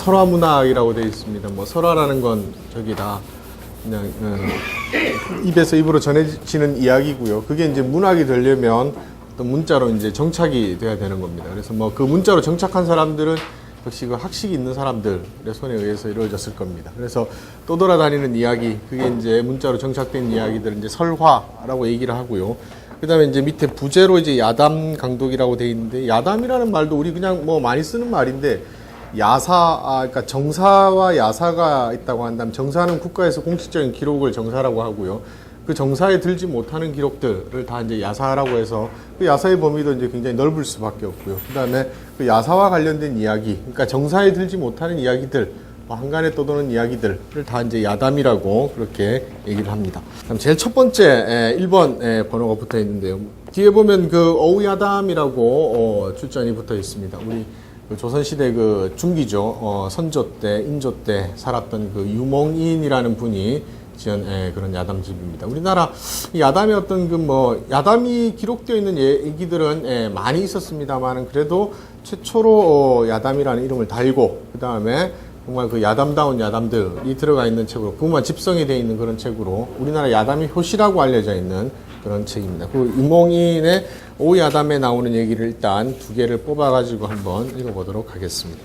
설화문학이라고 되어 있습니다. 뭐 설화라는 건 저기다 그냥 입에서 입으로 전해지는 이야기고요. 그게 이제 문학이 되려면 어떤 문자로 이제 정착이 돼야 되는 겁니다. 그래서 뭐 그 문자로 정착한 사람들은 역시 그 학식이 있는 사람들의 손에 의해서 이루어졌을 겁니다. 그래서 떠돌아다니는 이야기, 그게 이제 문자로 정착된 이야기들을 이제 설화라고 얘기를 하고요. 그 다음에 이제 밑에 부제로 이제 야담 강독이라고 되어 있는데, 야담이라는 말도 우리 그냥 뭐 많이 쓰는 말인데, 그러니까 정사와 야사가 있다고 한다면, 정사는 국가에서 공식적인 기록을 정사라고 하고요. 그 정사에 들지 못하는 기록들을 다 이제 야사라고 해서, 그 야사의 범위도 이제 굉장히 넓을 수밖에 없고요. 그 다음에 그 야사와 관련된 이야기, 그러니까 정사에 들지 못하는 이야기들, 한간에 떠도는 이야기들을 다 이제 야담이라고 그렇게 얘기를 합니다. 그럼 제일 첫 번째 1번 번호가 붙어 있는데요. 뒤에 보면 그 어우야담이라고 출전이 붙어 있습니다. 우리 그 조선시대 그 중기죠. 선조 때, 인조 때 살았던 그 유몽인이라는 분이 지은 그런 야담집입니다. 우리나라 야담의 어떤 그 뭐 야담이 기록되어 있는 얘기들은 많이 있었습니다만은 그래도 최초로 야담이라는 이름을 달고 그 다음에 정말 그 야담다운 야담들이 들어가 있는 책으로, 그것만 집성이 되어 있는 그런 책으로 우리나라 야담의 효시라고 알려져 있는 그런 책입니다. 그 유몽인의 오야담에 나오는 얘기를 일단 두 개를 뽑아가지고 한번 읽어보도록 하겠습니다.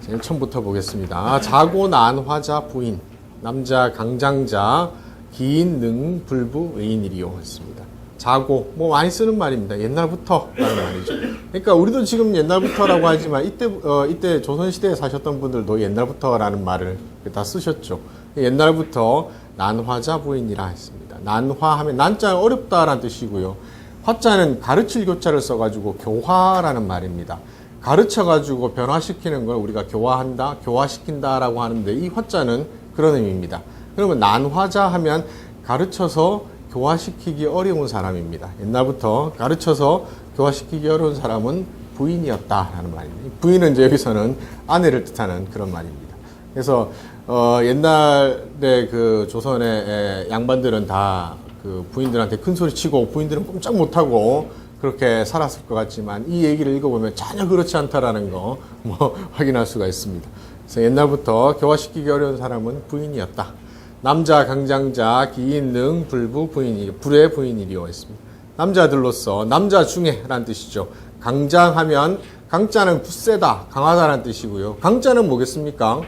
제일 처음부터 보겠습니다. 자고 난 화자 부인, 남자 강장자, 기인 능 불부 의인이리요 했습니다. 자고, 뭐 많이 쓰는 말입니다. 옛날부터라는 말이죠. 그러니까 우리도 지금 옛날부터라고 하지만 이때 조선시대에 사셨던 분들도 옛날부터라는 말을 다 쓰셨죠. 옛날부터 난화자 부인이라 했습니다. 난화하면 난자는 어렵다라는 뜻이고요. 화자는 가르칠 교자를 써가지고 교화라는 말입니다. 가르쳐가지고 변화시키는 걸 우리가 교화한다, 교화시킨다라고 하는데 이 화자는 그런 의미입니다. 그러면 난화자 하면 가르쳐서 교화시키기 어려운 사람입니다. 옛날부터 가르쳐서 교화시키기 어려운 사람은 부인이었다라는 말입니다. 부인은 이제 여기서는 아내를 뜻하는 그런 말입니다. 그래서 옛날에 그 조선의 양반들은 다 그 부인들한테 큰 소리 치고 부인들은 꼼짝 못하고 그렇게 살았을 것 같지만 이 얘기를 읽어보면 전혀 그렇지 않다라는 거 뭐 확인할 수가 있습니다. 그래서 옛날부터 교화시키기 어려운 사람은 부인이었다. 남자 강장자 기인 능 불부 부인이 불의 부인이리요 했습니다. 남자들로서 남자 중에 라는 뜻이죠. 강장하면 강자는 굳세다, 강하다라는 뜻이고요. 강자는 뭐겠습니까?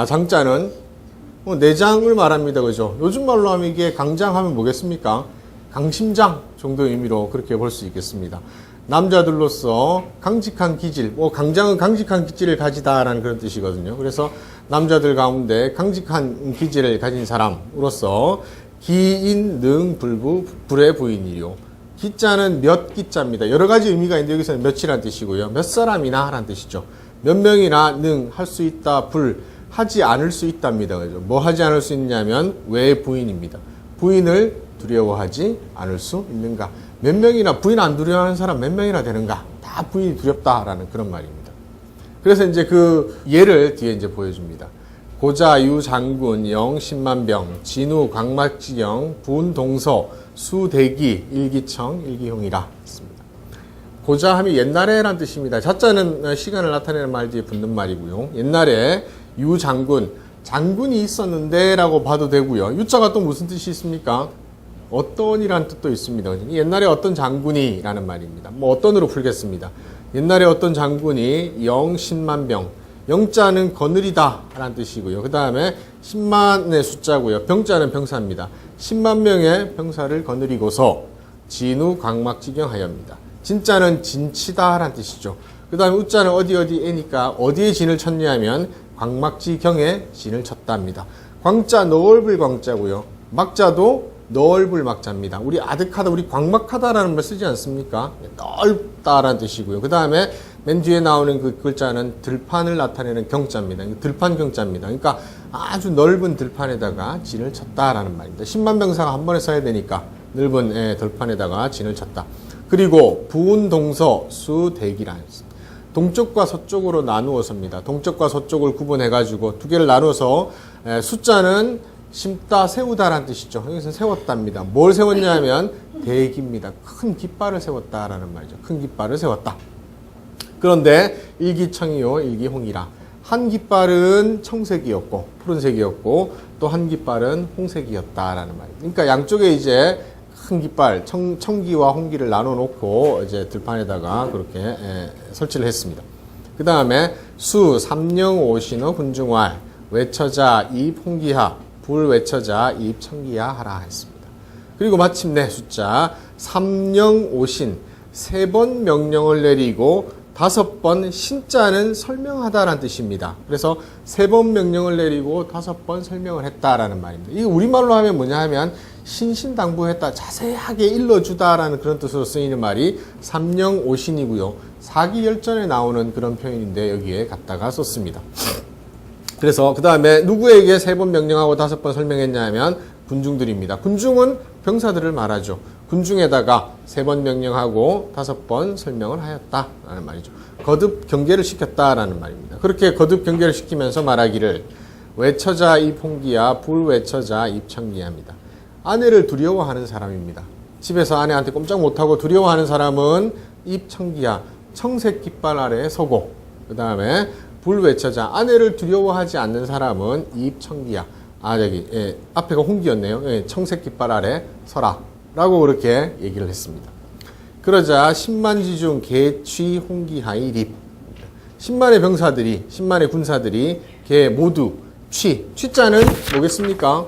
장자는 내장을 말합니다. 그죠? 요즘 말로 하면 이게 강장하면 뭐겠습니까? 강심장 정도의 의미로 그렇게 볼 수 있겠습니다. 남자들로서 강직한 기질, 강장은 강직한 기질을 가지다라는 그런 뜻이거든요. 그래서 남자들 가운데 강직한 기질을 가진 사람으로서 기인 능 불부 불의 부인이요. 기자는 몇 기자입니다. 여러 가지 의미가 있는데 여기서는 몇이라는 뜻이고요. 몇 사람이나 라는 뜻이죠. 몇 명이나 능 할 수 있다, 불 하지 않을 수 있답니다. 그죠? 뭐 하지 않을 수 있냐면 왜 부인입니다. 부인을 두려워하지 않을 수 있는가? 몇 명이나 부인 안 두려워하는 사람 몇 명이나 되는가? 다 부인이 두렵다라는 그런 말입니다. 그래서 이제 그 예를 뒤에 이제 보여줍니다. 고자 유 장군 영 10만병 진우 광막지경 분 동서 수대기 일기청 일기홍이라 했습니다. 고자 하면 옛날에란 뜻입니다. 자자는 시간을 나타내는 말 뒤에 붙는 말이고요. 옛날에 유 장군, 장군이 있었는데 라고 봐도 되고요. 유자가 또 무슨 뜻이 있습니까? 어떤이라는 뜻도 있습니다. 옛날에 어떤 장군이 라는 말입니다. 뭐 어떤으로 풀겠습니다. 옛날에 어떤 장군이 영 10만병, 영자는 거느리다 라는 뜻이고요. 그 다음에 10만의 숫자고요. 병자는 병사입니다. 10만 명의 병사를 거느리고서 진우 광막지경하여입니다. 진자는 진치다 라는 뜻이죠. 그 다음에 우자는 어디에니까 어디에 진을 쳤냐면 광막지경에 진을 쳤답니다. 광자 넓을 광자고요. 막자도 넓을 막자입니다. 우리 아득하다, 우리 광막하다라는 말 쓰지 않습니까? 넓다라는 뜻이고요. 그 다음에 맨 뒤에 나오는 그 글자는 들판을 나타내는 경자입니다. 들판 경자입니다. 그러니까 아주 넓은 들판에다가 진을 쳤다라는 말입니다. 10만 병사가 한 번에 써야 되니까 넓은 들판에다가 진을 쳤다. 그리고 부운 동서 수대기라는 뜻입니다. 동쪽과 서쪽으로 나누어서입니다. 동쪽과 서쪽을 구분해가지고 두 개를 나눠서 숫자는 심다, 세우다라는 뜻이죠. 여기서 세웠답니다. 뭘 세웠냐면 대기입니다. 큰 깃발을 세웠다라는 말이죠. 큰 깃발을 세웠다. 그런데 일기청이요, 일기홍이라 한 깃발은 청색이었고 푸른색이었고 또 한 깃발은 홍색이었다라는 말입니다. 그러니까 양쪽에 이제 큰 깃발 청기와 홍기를 나눠 놓고 이제 들판에다가 그렇게 설치를 했습니다. 그 다음에 수 삼령오신어 군중왈 외처자 입 홍기하 불 외처자 입 청기하 하라 했습니다. 그리고 마침내 숫자 삼령오신 3번 명령을 내리고 5번 신자는 설명하다라는 뜻입니다. 그래서 3번 명령을 내리고 5번 설명을 했다라는 말입니다. 이게 우리말로 하면 뭐냐 하면 신신당부했다, 자세하게 일러주다라는 그런 뜻으로 쓰이는 말이 삼령오신이고요. 사기열전에 나오는 그런 표현인데 여기에 갖다가 썼습니다. 그래서 그 다음에 누구에게 3번 명령하고 5번 설명했냐 하면 군중들입니다. 군중은 병사들을 말하죠. 군중에다가 3번 명령하고 5번 설명을 하였다라는 말이죠. 거듭 경계를 시켰다라는 말입니다. 그렇게 거듭 경계를 시키면서 말하기를 외처자 입 홍기야 불 외처자 입 청기야입니다. 아내를 두려워하는 사람입니다. 집에서 아내한테 꼼짝 못하고 두려워하는 사람은 입 청기야 청색 깃발 아래에 서고, 그 다음에 불 외처자 아내를 두려워하지 않는 사람은 입 청기야 앞에가 홍기였네요. 청색 깃발 아래 서라 라고 그렇게 얘기를 했습니다. 그러자 10만지 중 개취 홍기하이 립 10만의 병사들이 10만의 군사들이 개 모두 취자는 뭐겠습니까?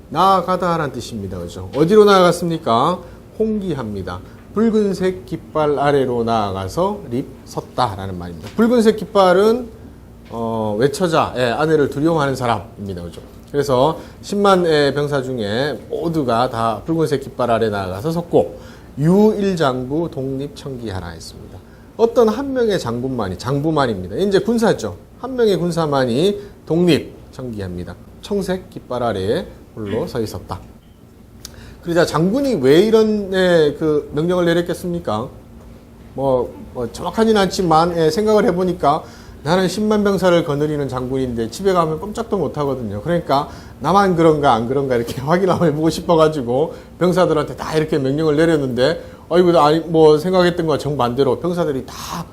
나아가다라는 뜻입니다. 그죠? 어디로 나아갔습니까? 홍기합니다. 붉은색 깃발 아래로 나아가서 립 섰다라는 말입니다. 붉은색 깃발은 외처자 아내를 두려워하는 사람입니다. 그죠? 그래서 10만의 병사 중에 모두가 다 붉은색 깃발 아래 나아가서 섰고 유일장부 독립청기하라 했습니다. 어떤 한 명의 장부만입니다. 이제 군사죠. 한 명의 군사만이 독립청기합니다. 청색 깃발 아래에 홀로 서 있었다. 그러자 장군이 왜 이런 그 명령을 내렸겠습니까? 정확하지는 않지만 생각을 해보니까 나는 10만 병사를 거느리는 장군인데 집에 가면 꼼짝도 못 하거든요. 그러니까 나만 그런가 안 그런가 이렇게 확인 한번 해보고 싶어가지고 병사들한테 다 이렇게 명령을 내렸는데 생각했던 거와 정반대로 병사들이 다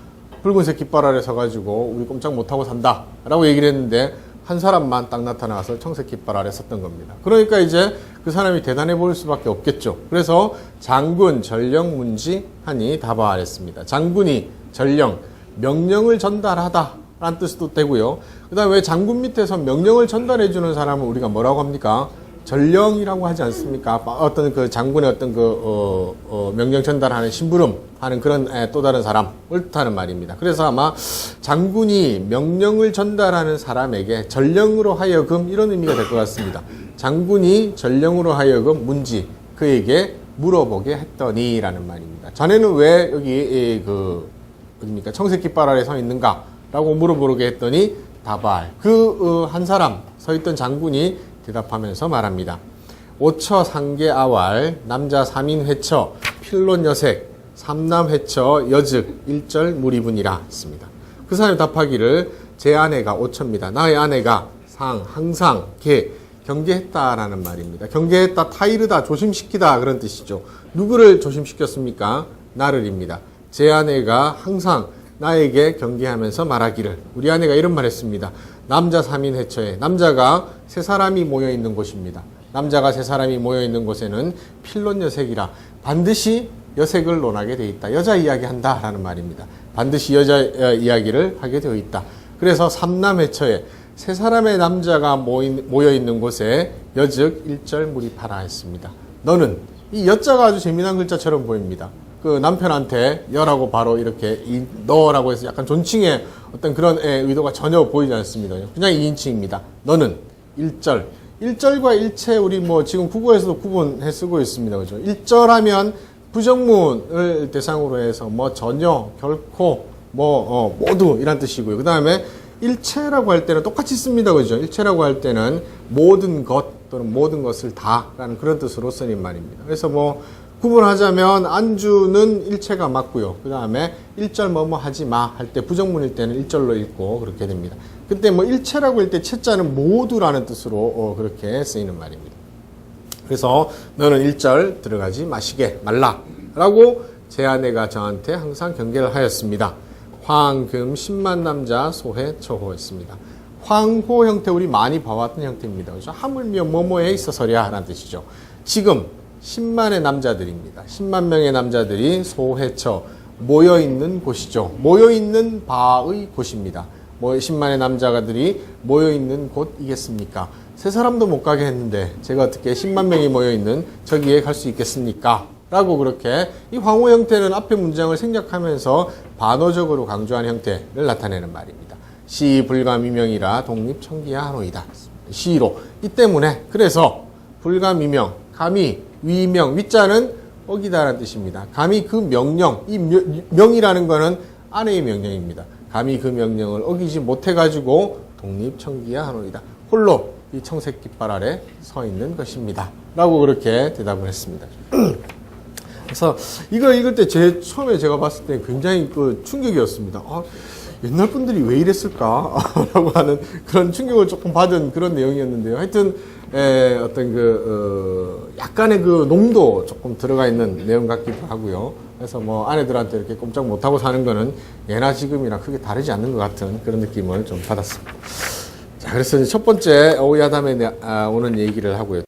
붉은색 깃발 아래 서가지고 우리 꼼짝 못하고 산다 라고 얘기를 했는데 한 사람만 딱 나타나서 청색 깃발 아래 섰던 겁니다. 그러니까 이제 그 사람이 대단해 보일 수밖에 없겠죠. 그래서 장군 전령 문지 하니 답하랬습니다. 장군이 전령 명령을 전달하다 라는 뜻도 되고요. 그 다음에 왜 장군 밑에서 명령을 전달해 주는 사람을 우리가 뭐라고 합니까? 전령이라고 하지 않습니까? 어떤 그 장군의 어떤 명령 전달하는 심부름 하는 그런 또 다른 사람을 뜻하는 말입니다. 그래서 아마 장군이 명령을 전달하는 사람에게 전령으로 하여금 이런 의미가 될 것 같습니다. 장군이 전령으로 하여금 문지 그에게 물어보게 했더니 라는 말입니다. 자네는 왜 여기 어딥니까? 청색 깃발 아래 서 있는가? 라고 물어보게 했더니 다발 한 사람 서 있던 장군이 대답하면서 말합니다. 오처 상계 아왈 남자 3인 회처 필론 여색 삼남 회처 여즉 일절 무리분이라 했습니다. 그 사람이 답하기를 제 아내가 오처입니다. 나의 아내가 항상 경계했다라는 말입니다. 경계했다, 타이르다, 조심시키다 그런 뜻이죠. 누구를 조심시켰습니까? 나를입니다. 제 아내가 항상 나에게 경계하면서 말하기를 우리 아내가 이런 말 했습니다. 남자 3인 회처에 남자가 3사람이 모여있는 곳입니다. 남자가 3사람이 모여있는 곳에는 필론 여색이라 반드시 여색을 논하게 되어 있다. 여자 이야기한다 라는 말입니다. 반드시 여자 이야기를 하게 되어 있다. 그래서 3남 회처에 3사람의 남자가 모여있는 곳에 여즉 일절 무리파라 했습니다. 너는 이 여자가 아주 재미난 글자처럼 보입니다. 그 남편한테 여라고 바로 이렇게 너라고 해서 약간 존칭의 어떤 그런 의도가 전혀 보이지 않습니다. 그냥 2인칭입니다. 너는 일절과 일체 우리 지금 국어에서도 구분해 쓰고 있습니다. 그죠? 일절하면 부정문을 대상으로 해서 전혀, 결코, 모두 이란 뜻이고요. 그 다음에 일체라고 할 때는 똑같이 씁니다. 그죠? 일체라고 할 때는 모든 것 또는 모든 것을 다라는 그런 뜻으로 쓰는 말입니다. 그래서 구분하자면 안주는 일체가 맞고요. 그 다음에 일절 하지 마 할 때 부정문일 때는 일절로 읽고 그렇게 됩니다. 그때 일체라고 할 때 채자는 모두라는 뜻으로 그렇게 쓰이는 말입니다. 그래서 너는 일절 들어가지 마시게 말라 라고 제 아내가 저한테 항상 경계를 하였습니다. 황금 10만 남자 소해 처호였습니다. 황호 형태 우리 많이 봐왔던 형태입니다. 그래서 하물며 뭐뭐에 있어서랴 라는 뜻이죠. 지금 10만의 남자들입니다. 10만 명의 남자들이 소해처 모여있는 곳이죠. 모여있는 바의 곳입니다. 10만의 남자들이 모여있는 곳이겠습니까? 세 사람도 못 가게 했는데 제가 어떻게 10만 명이 모여있는 저기에 갈 수 있겠습니까? 라고 그렇게 이 황호 형태는 앞에 문장을 생략하면서 반어적으로 강조한 형태를 나타내는 말입니다. 시 불가미명이라 독립청기하노이다. 시로. 이 때문에 그래서 불가미명, 감히 위명, 위자는 어기다라는 뜻입니다. 감히 그 명령, 이 명이라는 거는 아내의 명령입니다. 감히 그 명령을 어기지 못해가지고 독립청기하노이다. 홀로 이 청색 깃발 아래 서 있는 것입니다. 라고 그렇게 대답을 했습니다. 그래서 이거 읽을 때 처음에 제가 봤을 때 굉장히 그 충격이었습니다. 아, 옛날 분들이 왜 이랬을까? 라고 하는 그런 충격을 조금 받은 그런 내용이었는데요. 하여튼, 어떤 약간의 그 농도 조금 들어가 있는 내용 같기도 하고요. 그래서 뭐 아내들한테 이렇게 꼼짝 못하고 사는 거는 예나 지금이나 크게 다르지 않는 것 같은 그런 느낌을 좀 받았습니다. 자, 그래서 첫 번째 오야담에 오는 얘기를 하고요.